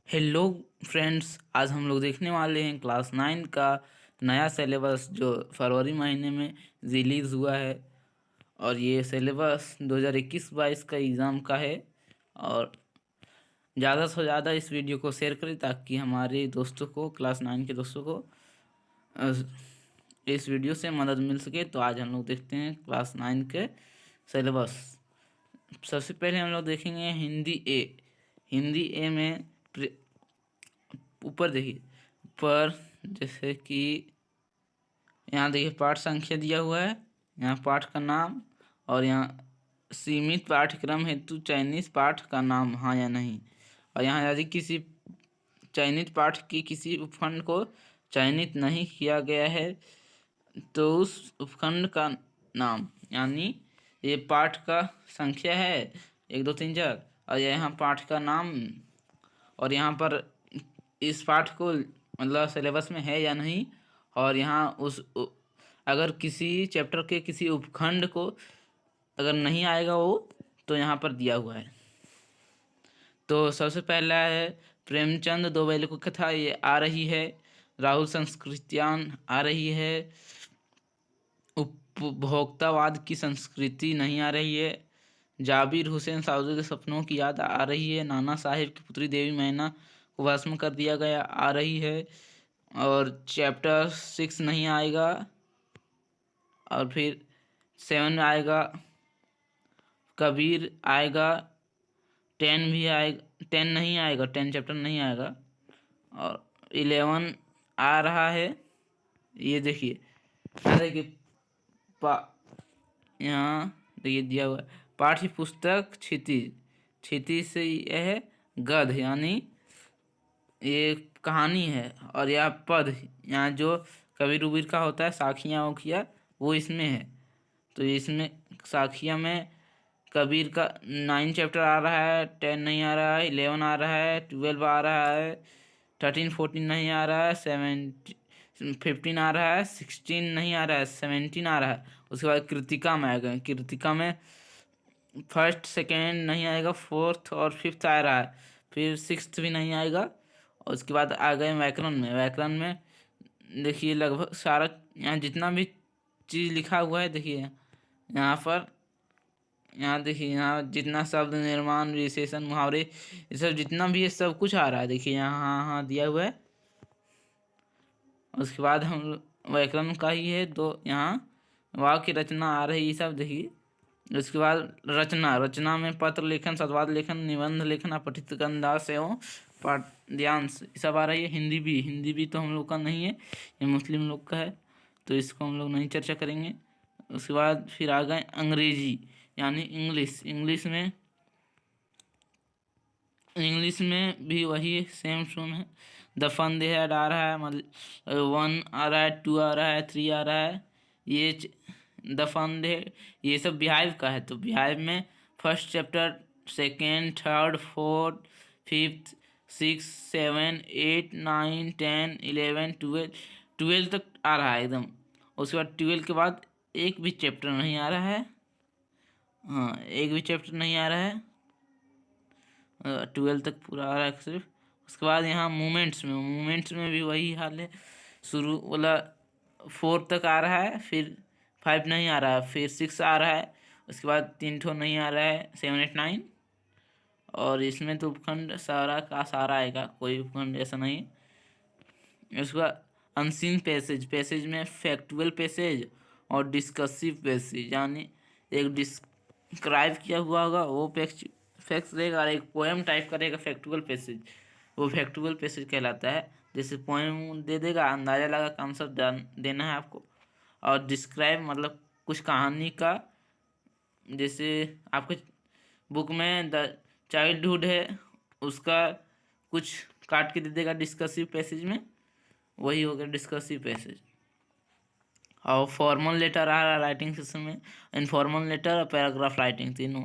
Hello friends, आज हम लोग देखने वाले हैं क्लास 9 का नया सिलेबस जो फरवरी महीने में रिलीज़ हुआ है। और ये सिलेबस 2021-22 का एग्ज़ाम का है। और ज़्यादा से ज़्यादा इस वीडियो को शेयर करें ताकि हमारे दोस्तों को, क्लास 9 के दोस्तों को अ, इस वीडियो से मदद मिल सके। तो आज हम लोग देखते हैं क्लास 9 के सिलेबस। सबसे पहले हम लोग देखेंगे हिंदी ए। हिंदी ए में ऊपर देखिए, ऊपर जैसे कि यहाँ देखिए पाठ संख्या दिया हुआ है, यहाँ पाठ का नाम, और यहाँ सीमित पाठ्यक्रम हेतु चयनित पाठ का नाम हाँ या नहीं। और यहाँ यदि किसी चयनित पाठ की किसी उपखंड को चयनित नहीं किया गया है तो उस उपखंड का नाम, यानी ये पाठ का संख्या है 1 2 3 4, और यहाँ पाठ का नाम, और यहाँ पर इस पाठ को मतलब सिलेबस में है या नहीं। और यहाँ अगर किसी चैप्टर के किसी उपखंड को अगर नहीं आएगा वो, तो यहाँ पर दिया हुआ है। तो सबसे पहला है प्रेमचंद दो बैलों की कथा, ये आ रही है। राहुल संस्कृतियान आ रही है। उपभोक्तावाद की संस्कृति नहीं आ रही है। जाबिर हुसैन साउदी के सपनों की याद आ रही है। नाना साहिब की पुत्री देवी मैना को भस्म कर दिया गया आ रही है। और चैप्टर 6 नहीं आएगा। और फिर 7 में आएगा, कबीर आएगा। 10 भी आएगा, 10 नहीं आएगा, 10 चैप्टर नहीं आएगा। और 11 आ रहा है। ये देखिए, यहाँ देखिए यहाँ देखिए दिया हुआ है पाठ्य पुस्तक क्षितिज। क्षितिज से यह है गद्य, यानी ये कहानी है। और यह पद, यहाँ जो कबीर उबीर का होता है साखियाँ वखियाँ, वो इसमें है। तो इसमें साखियाँ में कबीर का 9 चैप्टर आ रहा है, 10 नहीं आ रहा है, 11 आ रहा है, 12 आ रहा है, 13 14 नहीं आ रहा है, 15 आ रहा है, 16 नहीं आ रहा है, 17 आ रहा है। उसके बाद कृतिका में आएगा। कृतिका में फर्स्ट सेकेंड नहीं आएगा, फोर्थ और फिफ्थ आ रहा है, फिर सिक्स्थ भी नहीं आएगा। और उसके बाद आ गए व्याकरण में। व्याकरण में देखिए लगभग सारा, यहाँ जितना भी चीज़ लिखा हुआ है देखिए यहाँ पर, यहाँ देखिए यहाँ जितना शब्द निर्माण विशेषण मुहावरे ये सब जितना भी है सब कुछ आ रहा है। देखिए यहाँ हाँ हाँ दिया हुआ है। उसके बाद हम व्याकरण का ही है दो, यहाँ वाक्य रचना आ रही है सब देखिए। उसके बाद रचना, रचना में पत्र लेखन, संवाद लेखन, निबंध लेखन, अपठित अंदाज एवं पाठ्यांश ये सब आ रही है। हिंदी भी तो हम लोग का नहीं है, ये मुस्लिम लोग का है, तो इसको हम लोग नहीं चर्चा करेंगे। उसके बाद फिर आ गए अंग्रेजी, यानी इंग्लिश। इंग्लिश में भी वही सेम सूम है। द फन दे हैड आ रहा है, मतलब 1 आ रहा है, 2 आ रहा है, 3 आ रहा है। ये द फन दे, ये सब बिहाइव का है। तो बिहाइव में first chapter, second, third, fourth, fifth, 6 7 8 9 10 11 12, 12 तक आ रहा है एकदम। उसके बाद 12 के बाद एक भी चैप्टर नहीं आ रहा है। हाँ, एक भी चैप्टर नहीं आ रहा है। 12 तक पूरा आ रहा है सिर्फ। उसके बाद यहाँ मूवमेंट्स में भी वही हाल है। शुरू वाला 4 तक आ रहा है, फिर 5 नहीं आ रहा है, फिर 6 आ रहा है। उसके बाद 3 ठो नहीं आ रहा है, 7 8 9। और इसमें तो उपखंड सारा का सारा आएगा, कोई उपखंड ऐसा नहीं। उसके बाद अनसीन पैसेज में फैक्टुअल पैसेज और डिस्कसिव पैसेज, यानी एक डिस्क्राइब किया हुआ होगा वो फैक्ट्स रहेगा, और एक पोएम टाइप का रहेगा फैक्टुअल पैसेज, वो फैक्टुअल पैसेज कहलाता है। जैसे पोएम दे देगा, अंदाजा लगा कॉन्सेप्ट देना है आपको। और डिस्क्राइब मतलब कुछ कहानी का, जैसे आपके बुक में द चाइल्डहुड है, उसका कुछ काट के दे देगा डिस्कसिव पैसेज में, वही हो गया डिस्कसिव पैसेज। और फॉर्मल लेटर आ रहा है राइटिंग सिस्टम में, इनफॉर्मल लेटर और पैराग्राफ राइटिंग तीनों,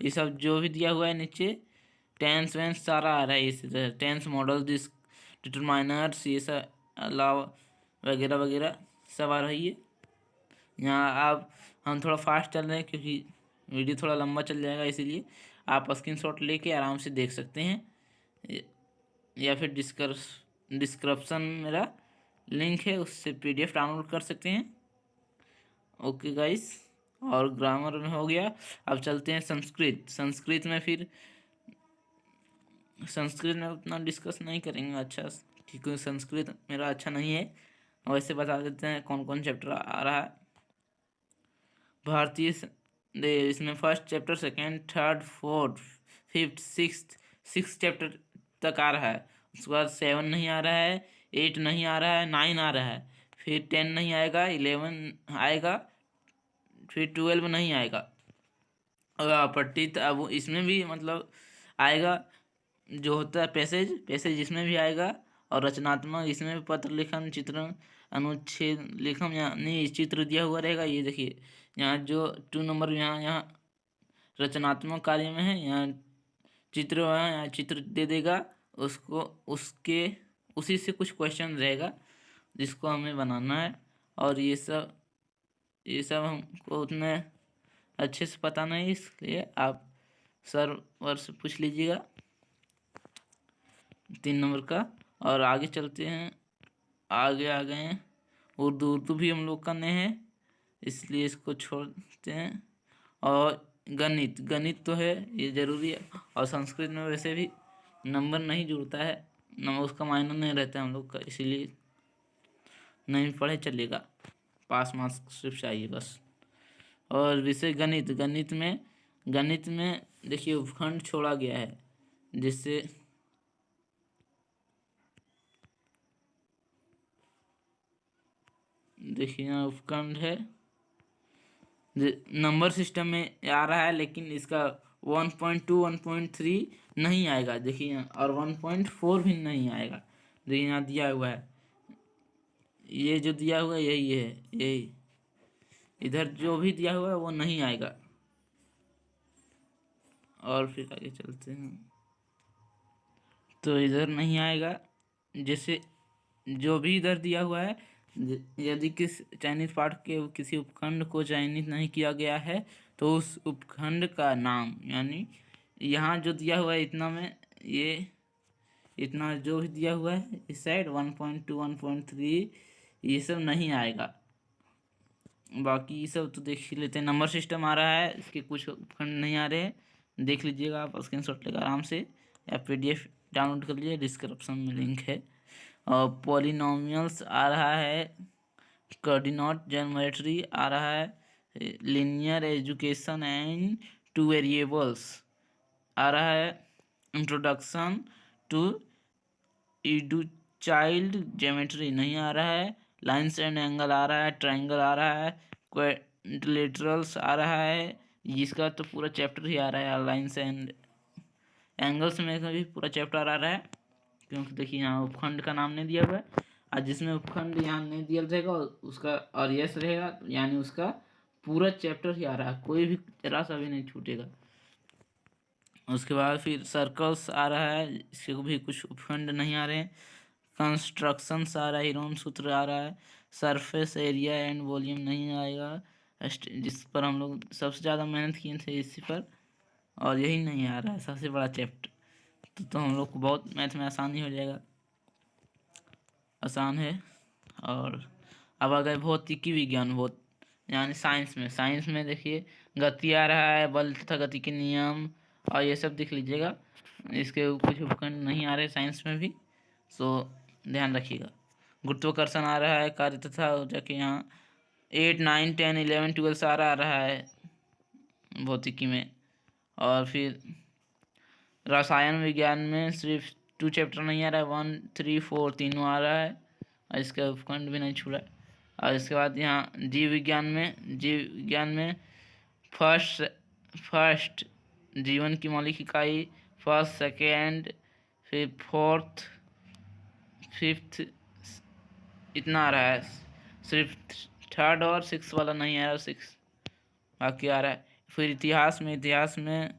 ये सब जो भी दिया हुआ है नीचे। टेंस वेंस सारा आ रहा है इसी तरह, टेंस मॉडल डिटरमाइनर्स ये सब अलावा वगैरह वगैरह सब आ रही है। यहाँ आप, हम थोड़ा फास्ट चल रहे हैं क्योंकि वीडियो थोड़ा लंबा चल जाएगा, इसीलिए आप स्क्रीनशॉट लेके आराम से देख सकते हैं। या फिर डिस्क्रिप्शन मेरा लिंक है, उससे PDF डाउनलोड कर सकते हैं। ओके गाइस, और ग्रामर में हो गया। अब चलते हैं संस्कृत में। फिर संस्कृत में उतना डिस्कस नहीं करेंगे अच्छा, क्योंकि संस्कृत मेरा अच्छा नहीं है। वैसे बता देते हैं कौन कौन चैप्टर आ रहा है। भारतीय इसमें first chapter, second, third, fourth, fifth, six chapter तक आ रहा है। उसके बाद 7 नहीं आ रहा है, 8 नहीं आ रहा है, 9 आ रहा है, फिर 10 नहीं आएगा, 11 आएगा, फिर 12 नहीं आएगा। और अपठित अब इसमें भी मतलब आएगा, जो होता है पैसेज इसमें भी आएगा। और रचनात्मक इसमें भी पत्र लेखन, चित्रण, अनुच्छेद लेखन, यानी चित्र दिया हुआ रहेगा। ये देखिए यहाँ जो 2 नंबर यहाँ रचनात्मक कार्य में है, यहाँ चित्र यहाँ चित्र दे देगा उसको, उसके उसी से कुछ क्वेश्चन रहेगा जिसको हमें बनाना है। और ये सब हमको उतने अच्छे से पता नहीं, इसलिए आप सर वर से पूछ लीजिएगा 3 नंबर का। और आगे चलते हैं, आगे आ गए हैं। उर्दू भी हम लोग करने हैं, इसलिए इसको छोड़ते हैं। और गणित तो है, ये ज़रूरी है। और संस्कृत में वैसे भी नंबर नहीं जुड़ता है, नंबर उसका मायना नहीं रहता है हम लोग का, इसीलिए नहीं पढ़े चलेगा, पास मार्क्स सिर्फ चाहिए बस। और विषय गणित में देखिए उपखंड छोड़ा गया है, जिससे देखिए यहाँ उपखंड है, नंबर सिस्टम में आ रहा है, लेकिन इसका 1.2 1.3 नहीं आएगा। देखिए यहाँ, और 1.4 भी नहीं आएगा। देखिए यहाँ दिया हुआ है, ये जो दिया हुआ है यही है, यही इधर जो भी दिया हुआ है वो नहीं आएगा। और फिर आगे चलते हैं, तो इधर नहीं आएगा। जैसे जो भी इधर दिया हुआ है, यदि किस चयनित पाठ के किसी उपखंड को चयनित नहीं किया गया है, तो उस उपखंड का नाम, यानी यहाँ जो दिया हुआ है इतना में, ये इतना जो भी दिया हुआ है इस साइड 1.2 1.3 ये सब नहीं आएगा। बाकी ये सब तो देख ही लेते हैं। नंबर सिस्टम आ रहा है, इसके कुछ उपखंड नहीं आ रहे हैं, देख लीजिएगा आप, स्क्रीनशॉट लेकर आराम से, या PDF डाउनलोड कर लीजिए, डिस्क्रिप्शन में लिंक है। और पॉलिनोमियल्स आ रहा है, कोऑर्डिनेट ज्योमेट्री आ रहा है, लीनियर एजुकेशन एंड 2 वेरिएबल्स आ रहा है, introduction to Euclid geometry नहीं आ रहा है, लाइन्स एंड एंगल आ रहा है, ट्रायंगल आ रहा है, क्वाड्रिलेटरल्स आ रहा है, जिसका तो पूरा चैप्टर ही आ रहा है। लाइन्स एंड एंगल्स में भी पूरा चैप्टर आ रहा है, क्योंकि देखिए यहाँ उपखंड का नाम नहीं दिया हुआ है, और जिसमें उपखंड यहाँ नहीं दिया रहेगा उसका और यस रहेगा, यानी उसका पूरा चैप्टर ही आ रहा है, कोई भी जरा सा भी नहीं छूटेगा। उसके बाद फिर सर्कल्स आ रहा है, इसके भी कुछ उपखंड नहीं आ रहे हैं। कंस्ट्रक्शंस आ रहा है, हीरोन सूत्र आ रहा है, सरफेस एरिया एंड वॉल्यूम नहीं आएगा, जिस पर हम लोग सबसे ज़्यादा मेहनत किए थे इसी पर, और यही नहीं आ रहा है सबसे बड़ा चैप्टर। तो हम लोग को बहुत मैथ में आसानी हो जाएगा, आसान है। और अब आ गए भौतिकी विज्ञान, यानी साइंस में देखिए गति आ रहा है, बल तथा गति के नियम, और ये सब देख लीजिएगा। इसके कुछ उपखंड नहीं आ रहे साइंस में भी, सो ध्यान रखिएगा। गुरुत्वाकर्षण आ रहा है, कार्य तथा जाके यहाँ 8 9 10 11 12 सारा आ रहा है भौतिकी में। और फिर रसायन विज्ञान में सिर्फ 2 चैप्टर नहीं आ रहा है, 1 3 4 तीनों आ रहा है, और इसका उपखंड भी नहीं छूटा। और इसके बाद यहाँ जीव विज्ञान में फर्स्ट जीवन की मौलिक इकाई, फर्स्ट, सेकेंड, फिर फोर्थ, फिफ्थ, इतना आ रहा है। सिर्फ थर्ड और 6 वाला नहीं आ रहा, 6 बाकी आ रहा है। फिर इतिहास में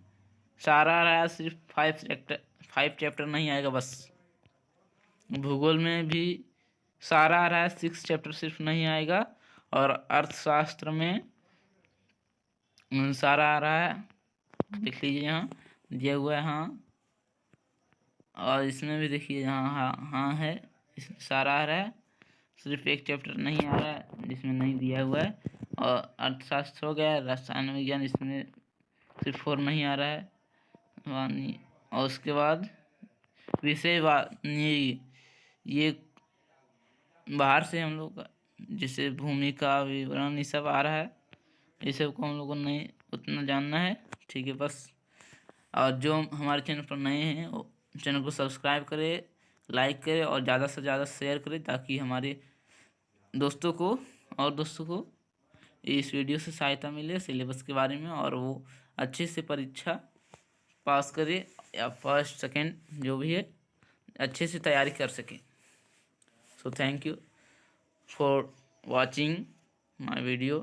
सारा आ रहा है, सिर्फ 5 चैप्टर नहीं आएगा बस। भूगोल में भी सारा आ रहा है, 6 चैप्टर सिर्फ नहीं आएगा। और अर्थशास्त्र में सारा आ रहा है, देख लीजिए यहाँ दिया हुआ है। हाँ, और इसमें भी देखिए यहाँ हाँ हाँ है, इसमें सारा आ रहा है, सिर्फ एक चैप्टर नहीं आ रहा है जिसमें नहीं दिया हुआ है। और अर्थशास्त्र हो गया, रसायन विज्ञान, इसमें सिर्फ 4 नहीं आ रहा है। और उसके बाद विषय ये बाहर से हम लोग जैसे भूमिका, विवरण, ये सब आ रहा है। ये सब को हम लोग को नहीं उतना जानना है, ठीक है बस। और जो हमारे चैनल पर नए हैं वो चैनल को सब्सक्राइब करें, लाइक करें और ज़्यादा से ज़्यादा शेयर करें, ताकि हमारे दोस्तों को इस वीडियो से सहायता मिले सिलेबस के बारे में, और वो अच्छे से परीक्षा पास करे या फर्स्ट सेकंड जो भी है अच्छे से तैयारी कर सके। So thank you for watching my video.